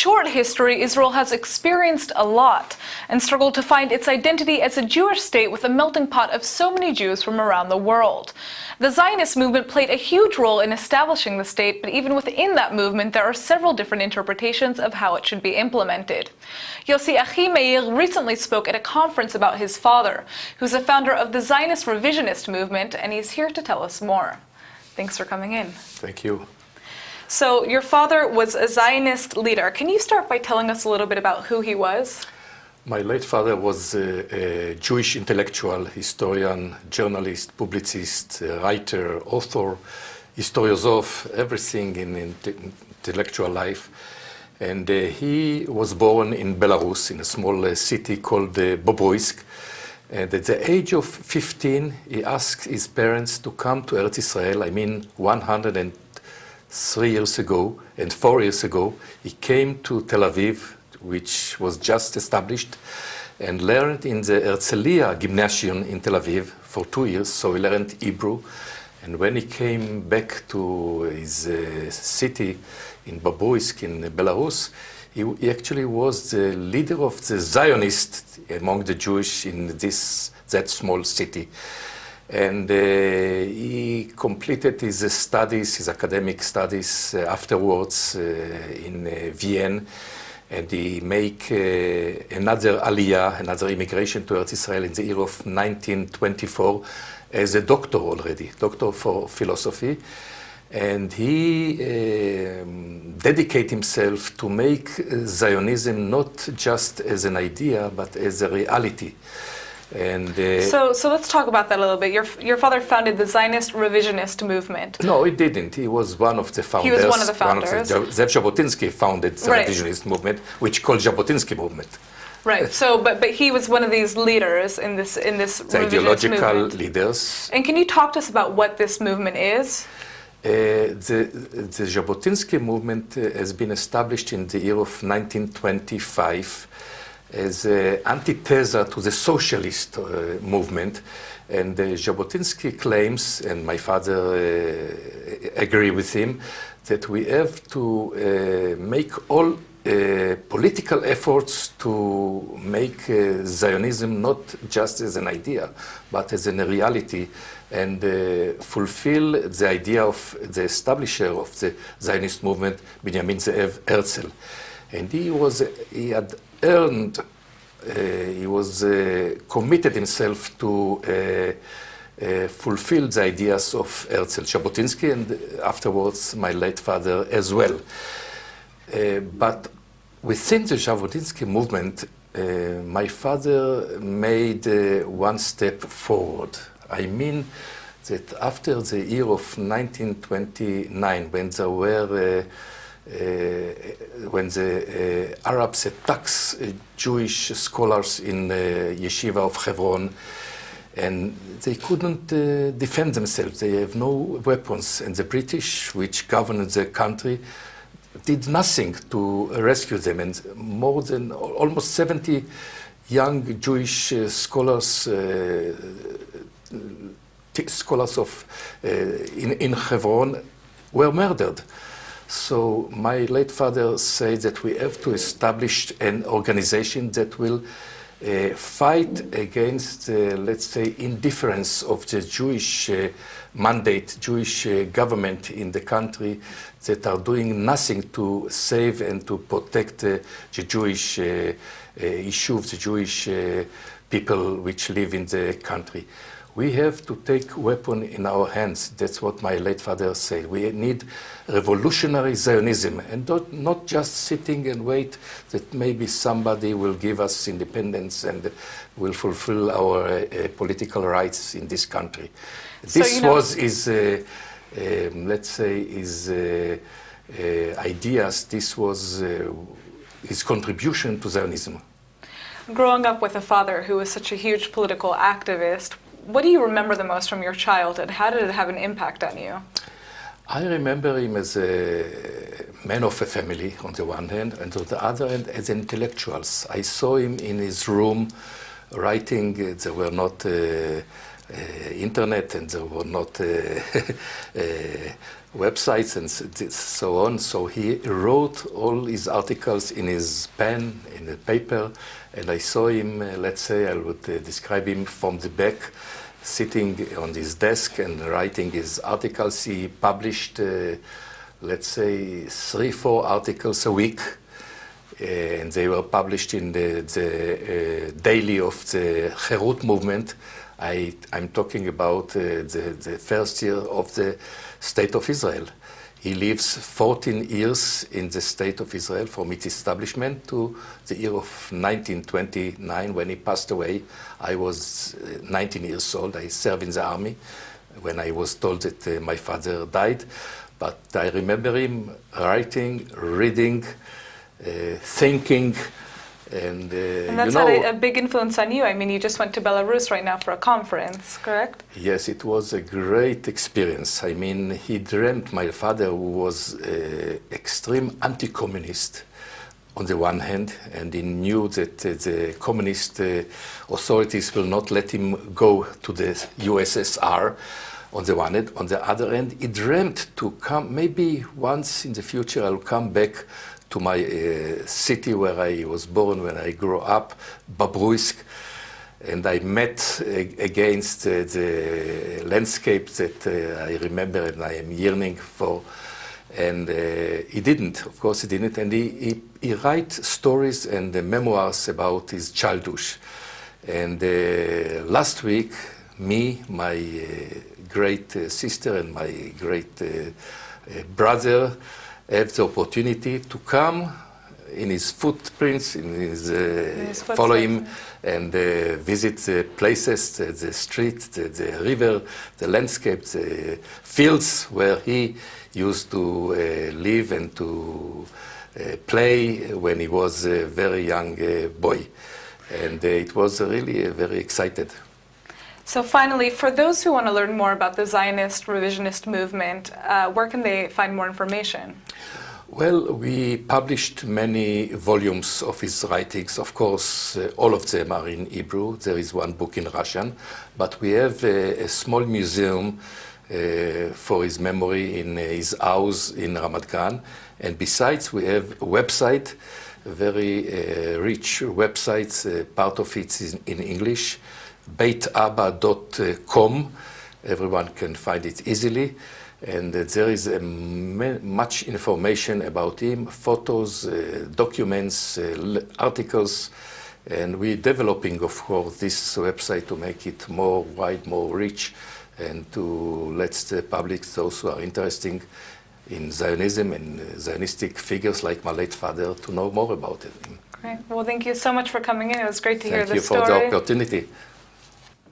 short history, Israel has experienced a lot and struggled to find its identity as a Jewish state with a melting pot of so many Jews from around the world. The Zionist movement played a huge role in establishing the state, but even within that movement, there are several different interpretations of how it should be implemented. Yossi Ahi-Meyir recently spoke at a conference about his father, who's a founder of the Zionist revisionist movement, and he's here to tell us more. Thanks for coming in. Thank you. So your father was a Zionist leader. Can you start by telling us a little bit about who he was? My late father was a Jewish intellectual, historian, journalist, publicist, writer, author, historiosoph, everything in intellectual life. And he was born in Belarus, in a small city called Bobruisk. And at the age of 15, he asked his parents to come to Eretz Israel. 103 years ago and 4 years ago, he came to Tel Aviv, which was just established, and learned in the Herzliya Gymnasium in Tel Aviv for 2 years, so he learned Hebrew. And when he came back to his city in Bobruisk in Belarus, he actually was the leader of the Zionists among the Jewish in that small city. And he completed his studies, his academic studies afterwards in Vienna. And he made another aliyah, another immigration to Eretz Israel in the year of 1924 as a doctor already, doctor for philosophy. And he dedicated himself to make Zionism not just as an idea, but as a reality. And so let's talk about that a little bit. Your father founded the Zionist revisionist movement. No, he didn't. He was one of the founders. He was one of the founders. Zev Jabotinsky founded the revisionist movement, which called Jabotinsky movement. Right. So, but he was one of these leaders in this the ideological movement. Leaders. And can you talk to us about what this movement is? The Jabotinsky movement has been established in the year of 1925. As an antithesa to the socialist movement. And Jabotinsky claims, and my father agree with him, that we have to make all political efforts to make Zionism not just as an idea, but as a reality, and fulfill the idea of the establisher of the Zionist movement, Benjamin Ze'ev Herzl. And he had earned, he was committed himself to fulfill the ideas of Herzl, Jabotinsky, and afterwards my late father as well. But within the Jabotinsky movement, my father made one step forward. I mean that after the year of 1929, when there were when the Arabs attacked Jewish scholars in yeshiva of Hebron, and they couldn't defend themselves. They have no weapons, and the British, which governed the country, did nothing to rescue them. And more than almost 70 young Jewish scholars, in Hebron, were murdered. So my late father said that we have to establish an organization that will fight against, let's say, indifference of the Jewish mandate, Jewish government in the country that are doing nothing to save and to protect the Jewish issues, the Jewish people which live in the country. We have to take weapon in our hands. That's what my late father said. We need revolutionary Zionism, and not just sitting and wait that maybe somebody will give us independence and will fulfill our political rights in this country. So, this was his, let's say, his ideas. This was his contribution to Zionism. Growing up with a father who was such a huge political activist, what do you remember the most from your childhood? How did it have an impact on you? I remember him as a man of a family on the one hand, and on the other hand as intellectuals. I saw him in his room writing. There were not internet, and there were not websites and so on. So he wrote all his articles in his pen, in the paper, and I saw him, let's say, I would describe him from the back, sitting on his desk and writing his articles. He published, let's say, 3-4 articles a week, and they were published in the daily of the Cherut movement. I'm talking about the first year of the State of Israel. He lives 14 years in the State of Israel from its establishment to the year of 1929 when he passed away. I was 19 years old. I served in the army when I was told that my father died. But I remember him writing, reading, thinking, and that's had a big influence on you. I mean, you just went to Belarus right now for a conference, correct? Yes, it was a great experience. I mean, he dreamt, my father, who was extreme anti-communist on the one hand, and he knew that the communist authorities will not let him go to the USSR on the one hand. On the other hand, he dreamt to come, maybe once in the future I'll come back to my city where I was born, when I grew up, Bobruisk, and I met against the landscape that I remember and I am yearning for. And he didn't, of course he didn't, and he writes stories and memoirs about his childhood. And last week, me, my great sister and my great brother have the opportunity to come in his footprints, in his follow him and visit the places, the street, the river, the landscape, the fields where he used to live and to play when he was a very young boy. And it was really very excited. So finally, for those who want to learn more about the Zionist revisionist movement, where can they find more information? Well, we published many volumes of his writings. Of course, all of them are in Hebrew. There is one book in Russian. But we have a small museum for his memory in his house in Ramat Gan. And besides, we have a website, a very rich website. Part of it is in English. beitabba.com. Everyone can find it easily. And there is much information about him, photos, documents, articles. And we're developing, of course, this website to make it more wide, more rich, and to let the public, those who are interested in Zionism and Zionistic figures like my late father, to know more about it. Great. Well, thank you so much for coming in. It was great to hear the story. Thank you for the opportunity.